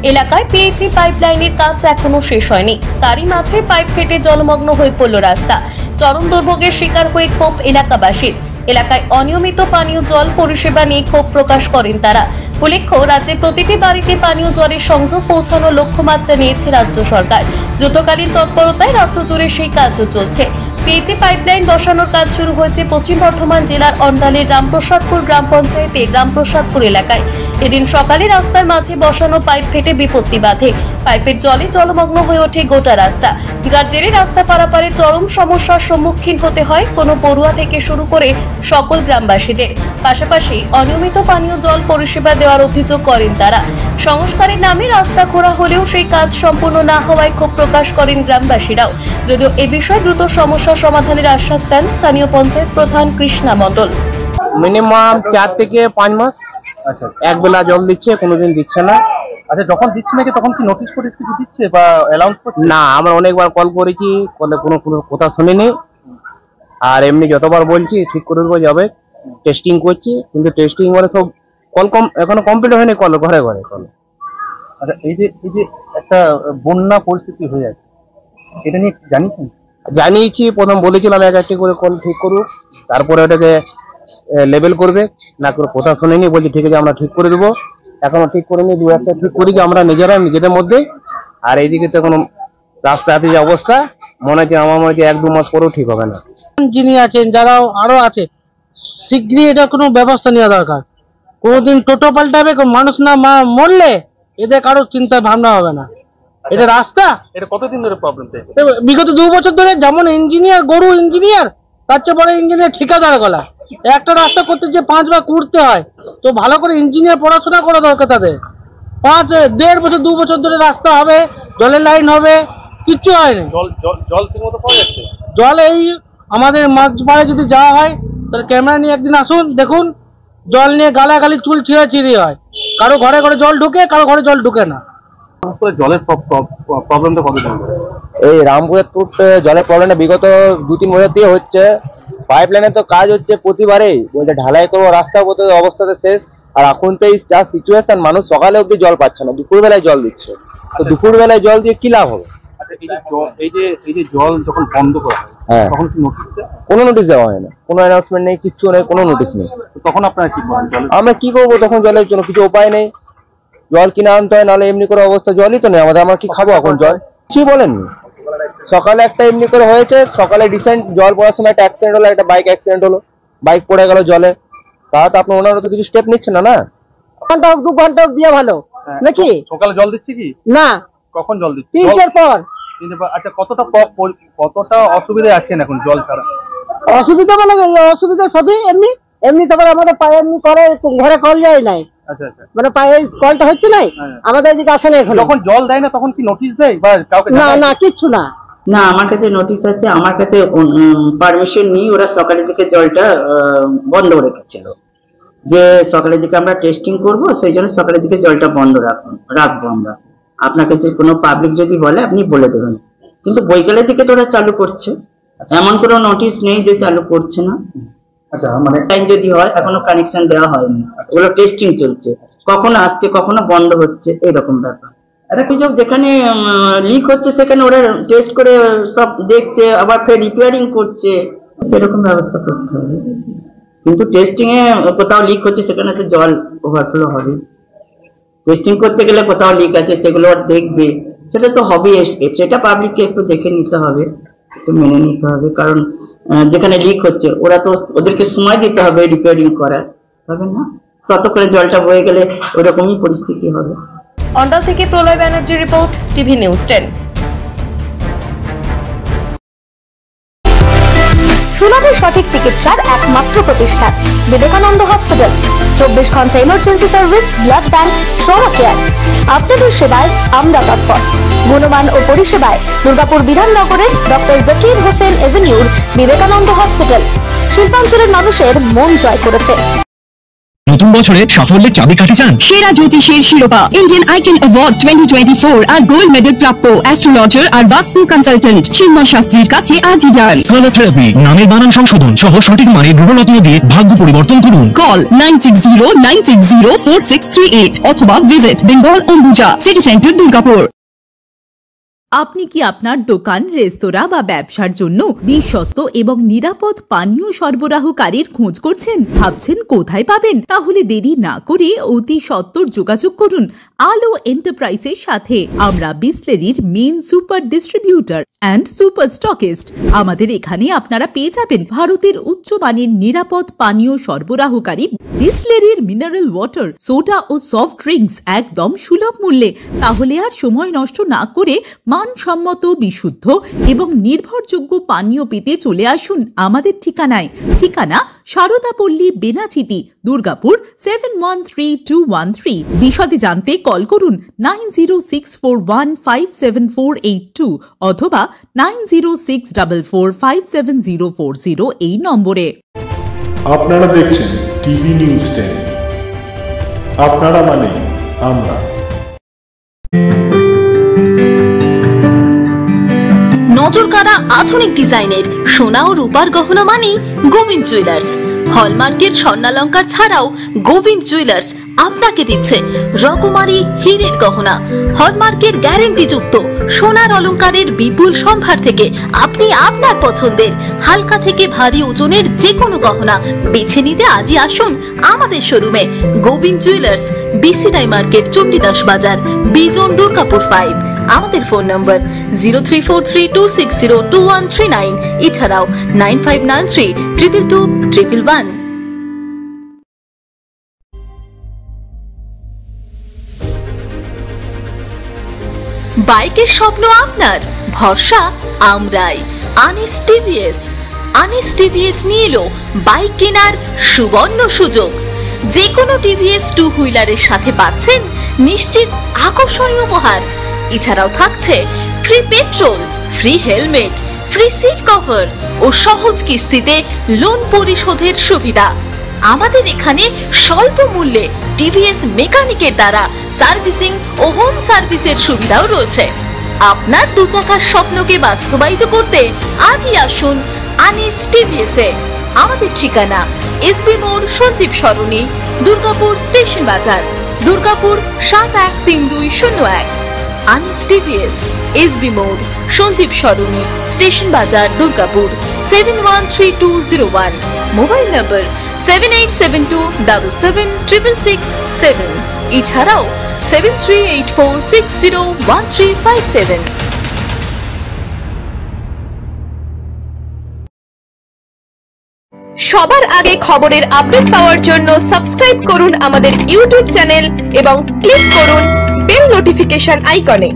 এলাকায় পিএইচই পাইপলাইনের কাজ এখনো শেষ হয়নি, তারই মাঝে পাইপ ফেটে জলমগ্ন হয়ে পড়ল রাস্তা। চরম দুর্ভোগের শিকার হয়ে ক্ষোভ এলাকাবাসীর। এলাকায় অনিয়মিত পানীয় জল পরিষেবা নিয়ে ক্ষোভ প্রকাশ করেন তারা। উল্লেখ্য, রাজ্যে প্রতিটি বাড়িতে পানীয় জলের সংযোগ পৌঁছানোর লক্ষ্যমাত্রা নিয়েছে রাজ্য সরকার। যুদ্ধকালীন তৎপরতায় রাজ্য জুড়ে সেই কাজও চলছে। পিএইচই পাইপলাইন বসানোর কাজ শুরু হয়েছে পশ্চিম বর্ধমান জেলার অন্ডালের রামপ্রসাদপুর গ্রাম পঞ্চায়েতের রামপ্রসাদপুর এলাকায়। এদিন সকালে রাস্তার মাঝে বসানো পাইপ ফেটে বিপত্তি বাধে। পাইপের জলে জলমগ্ন হয়ে ওঠে গোটা রাস্তা, যার জেরে রাস্তা পারাপারে চরম সমস্যার সম্মুখীন হতে হয় কোনো পড়ুয়া থেকে শুরু করে সকল গ্রামবাসীদের। পাশাপাশি অনিয়মিত পানীয় জল পরিষেবা দেওয়ার অভিযোগ করেন তারা। সংস্কারের নামে রাস্তা খোঁড়া হলেও সেই কাজ সম্পূর্ণ না হওয়ায় ক্ষোভ প্রকাশ করেন গ্রামবাসীরাও। যদিও এ বিষয়ে দ্রুত সমস্যা সমাধানের আশ্বাস দেন স্থানীয় পঞ্চায়েত প্রধান কৃষ্ণা মণ্ডল। মিনিমাম 4 থেকে 5 মাস এক বেলা জল দিচ্ছে, কোনোদিন দিচ্ছে না। আচ্ছা, যখন দিচ্ছে নাকি তখন কি নোটিশ ফটিস কিছু দিচ্ছে বা অ্যালাউন্স করছে? না, আমরা অনেকবার কল করেছি, কলে কোনো কথা শুনিনি। আর এমনি যতবার বলছি ঠিক করে দেবো, যাবে টেস্টিং করছি, কিন্তু টেস্টিং মানে সব কল এখনো কমপ্লিট হয়নি, কল ঘরে ঘরে কল। আচ্ছা, এই যে একটা বন্যা পরিস্থিতি হয়ে যাচ্ছে, এটা নিয়ে জানিয়েছেন? জানিয়েছি, প্রথম বলেছিলাম একটি করে কল ঠিক করুক, তারপরে ওটাকে লেবেল করবে। না করে কথা শুনেনি, বলছি ঠিক আছে আমরা ঠিক করে দেবো। এখনো ঠিক করিনি, 2-1টা ঠিক করেছি আমরা নিজেদের মধ্যে। আর এইদিকে তো কোনো রাস্তাতে যে অবস্থা, মনে হচ্ছে আমার মনে হচ্ছে 1-2 মাস পরেও ঠিক হবে না। যিনি আছেন, যারা আরো আছে, শীঘ্রই এটা কোনো ব্যবস্থা নেওয়া দরকার। কোনোদিন টোটো পাল্টাবে, মানুষ না মরলে এদের কারো চিন্তা ভাবনা হবে না। এটা রাস্তা, এটা কতদিন ধরে প্রবলেম? বিগত 2 বছর ধরে। যেমন ইঞ্জিনিয়ার, গরু ইঞ্জিনিয়ার, তার চেয়ে বড় ইঞ্জিনিয়ার ঠিকাদার গলা। একটা রাস্তা করতে যে 5 বার কুড়তে হয়, তো ভালো করে ইঞ্জিনিয়ার পড়াশোনা করা দরকার তাদের। 1.5 বছর 2 বছর ধরে রাস্তা হবে, জলের লাইন হবে, কিচ্ছু হয়নি। জল ঠিক মতো পাওয়া যাচ্ছে? জল এই আমাদের মাঝপাড়ে যদি যাওয়া হয়, তাহলে ক্যামেরা নিয়ে একদিন আসুন, দেখুন জল নিয়ে গালাগালি চুল ছিঁড়াছিঁড়ি হয়। কারো ঘরে ঘরে জল ঢুকে, কারো ঘরে জল ঢুকে না। জলের প্রবলেমটা কতদিন? এই রামপ্রসাদপুর জলের প্রবলেমটা বিগত 2-3 বছর দিয়ে হচ্ছে। পাইপলাইনের তো কাজ হচ্ছে প্রতিবারেই, বলতে ঢালাই করবো রাস্তা, বলতে অবস্থাতে শেষ। আর এখন তো এই যা সিচুয়েশন, মানুষ সকালে অব্দি জল পাচ্ছে না, দুপুরবেলায় জল দিচ্ছে। তো দুপুরবেলায় জল দিয়ে কি লাভ হবে? এই যে জল যখন বন্ধ করা হয়, তখন কি নোটিশ দেয়? কোনো নোটিশ দেওয়া হয় না, কোনো অ্যানাউন্সমেন্ট নেই, কিচ্ছু নেই, কোনো নোটিশ নেই। তখন আপনারা কি করেন? আমরা কি করবো তখন? জলের জন্য কিছু উপায় নেই, জল কিনে আনতে হয়, নাহলে এমনি করে অবস্থা জলই তো নেই আমাদের। আমরা কি খাবো এখন জল? কিছুই বলেননি। সকালে একটা এমনি করে হয়েছে, সকালে রিসেন্ট জল পড়ার সময় একটা অ্যাক্সিডেন্ট হলো, একটা বাইক অ্যাক্সিডেন্ট হলো, বাইক পড়ে গেল জলে। তাহলে তো আপনার ওনারা তো কিছু স্টেপ নিচ্ছে না। 1-2 ঘন্টা দিয়ে ভালো নাকি? সকালে জল দিচ্ছে কি না, কখন জল দিচ্ছে? 3টার পর। আচ্ছা, কতটা অসুবিধায় আছেন এখন জল ছাড়া? অসুবিধা মানে অসুবিধা সবই এমনি। তারপর আমাদের পায়ে এমনি করে ঘরে কল যায় নাই। আচ্ছা, মানে পায়ে কলটা হচ্ছে নাই, আমাদের এদিকে আসে না এখন। যখন জল দেয় না তখন কি নোটিশ দেয় বা কাউকে? না, কিচ্ছু না। না, আমার কাছে নোটিশ আছে, আমার কাছে পারমিশন নিয়ে ওরা সকালের দিকে জলটা বন্ধ রেখেছিল, যে সকালের দিকে আমরা টেস্টিং করব, সেই জন্য সকালের দিকে জলটা বন্ধ রাখবো আমরা। আপনার কাছে কোনো পাবলিক যদি বলে, আপনি বলে দেবেন। কিন্তু বৈকালের দিকে তো ওরা চালু করছে, এমন কোনো নোটিশ নেই যে চালু করছে না। আচ্ছা, মানে টাইম যদি হয়, এখনো কানেকশন দেওয়া হয়নি, ওগুলো টেস্টিং চলছে, কখনো আসছে কখনো বন্ধ হচ্ছে, এরকম ব্যাপার। একটা অভিযোগ, যেখানে লিক হচ্ছে সেখানে ওরা টেস্ট করে সব দেখছে, আবার ফের রিপেয়ারিং করছে, সেরকম ব্যবস্থা করতে হবে। কিন্তু টেস্টিং এ কোথাও লিক হচ্ছে, সেখানে তো জল ওভারফ্লো হবে। টেস্টিং করতে গেলে কোথাও লিক আছে, সেগুলো দেখবে, সেটা তো হবে। সেটা পাবলিককে একটু দেখে নিতে হবে, একটু মেনে নিতে হবে। কারণ যেখানে লিক হচ্ছে, ওরা তো ওদেরকে সময় দিতে হবে রিপেয়ারিং করার, হবে না? ততক্ষণে জলটা বয়ে গেলে ওরকমই পরিস্থিতি হবে। অন্ডাল থেকে প্রলয় ব্যানার্জি রিপোর্ট, টিভি নিউজ 10। সুলভে সঠিক চিকিৎসার একমাত্র প্রতিষ্ঠান বিবেকানন্দ হসপিটাল। 24 ঘন্টা emergency service, blood bank, trauma care. আপনাদের সেবায় আমরা তৎপর। গুণমান ও পরিষেবায় দুর্গাপুর বিধাননগরের ডক্টর জাকির হোসেন এভিনিউর বিবেকানন্দ হসপিটাল শিল্পাঞ্চলের মানুষের মন জয় করেছে। নতুন বছরে সাফল্যের চাবিকাঠি চান? সেরা জ্যোতিষের শিরোপা, ইন্ডিয়ান আইকন অ্যাওয়ার্ড 2024 আর গোল্ড মেডেল প্রাপ্ত অ্যাস্ট্রোলজার আর বাস্তু কনসালটেন্ট চিন্ময় শাস্ত্রীর কাছে আজই যান। কালার থেরাপি, নামের বানান সংশোধন সহ সঠিক মানের গ্রহরত্ন দিয়ে ভাগ্য পরিবর্তন করুন। কল 9609604638 অথবা visit Bengal Ambuja, city centre, Durgapur. আপনি কি আপনার দোকান, রেস্তোরাঁ বা ব্যবসার জন্য বিশ্বস্ত এবং নিরাপদ পানীয় সরবরাহকারীর খোঁজ করছেন? ভাবছেন কোথায় পাবেন? তাহলে দেরি না করে অতি সত্বর যোগাযোগ করুন আলো এন্টারপ্রাইজের সাথে। আমরা বিসলেরির main super distributor and super stockist. আমাদের এখানে আপনারা পেয়ে যাবেন ভারতের উচ্চমানের নিরাপদ পানীয় সরবরাহকারী বিসলেরির মিনারেল ওয়াটার, সোডা ও সফট ড্রিঙ্কস একদম সুলভ মূল্যে। তাহলে আর সময় নষ্ট না করে মানসম্মত, বিশুদ্ধ এবং নির্ভরযোগ্য পানীয় পেতে চলে আসুন আমাদের ঠিকানায়। ঠিকানা সারদাপল্লী, বেনাচিতি, দুর্গাপুর 713213। বিশদে জানতে কল করুন 9064157482 অথবা 9064457040 এই নম্বরে। আপনারা দেখছেন টিভি নিউজ 10। আপনারা মানে আমরা। নজরকাড়া আধুনিক ডিজাইনের সোনা ও রূপার গহনা মানেই গোবিন্দ জুয়েলার্স। হলমার্কের স্বর্ণালঙ্কার ছাড়াও গোবিন্দ জুয়েলার্স আপনাকে দিচ্ছে রকমারি হীরের গহনা। হলমার্কের গ্যারেন্টি যুক্ত সোনার অলংকারের বিপুল সম্ভার থেকে আপনি আপনার পছন্দের হালকা থেকে ভারী ওজনের যে কোনো গহনা বেছে নিতে আজই আসুন আমাদের শোরুমে। Gobinda jewellers, BCI market, Chandidas Bazar, Bijan, Durgapur 5। আমাদের ফোন নম্বর 034326021139, এছাড়াও 9593222111। বাইকের স্বপ্ন আপনার, ভরসা আমরাই। আনিস টিভিএস। আনিস টিভিএস নিয়ে এলো বাইক কেনার সুবর্ণ সুযোগ। যে কোনো টিভিএস 2 হুইলারের সাথে পাচ্ছেন নিশ্চিত আকর্ষণীয় উপহার। এছাড়াও থাকছে free petrol, free helmet, free seat cover ও সহজ কিস্তিতে লোন পরিশোধের সুবিধা। আমাদের এখানে স্বল্প মূল্যে টিভিএস মেকানিকের দ্বারা সার্ভিসিং ও হোম সার্ভিসের সুবিধাও রয়েছে। আপনার 2 চাকার স্বপ্নকে বাস্তবায়িত করতে আজই আসুন আনিস টিভিএসে। আমাদের ঠিকানা এসবি মোড়, সঞ্জীব সরণি, দুর্গাপুর স্টেশন বাজার, দুর্গাপুর 713201। আনিস টিভিএস, এসবি মোড়, সঞ্জীব সরণি, স্টেশন বাজার, দুর্গাপুর 713201। মোবাইল নম্বর 7872776667। এছাড়াও 7384601357। সবার আগে খবরের আপডেট পাওয়ার জন্য সাবস্ক্রাইব করুন আমাদের ইউটিউব চ্যানেল এবং ক্লিক করুন বেল নোটিফিকেশন আইকনে।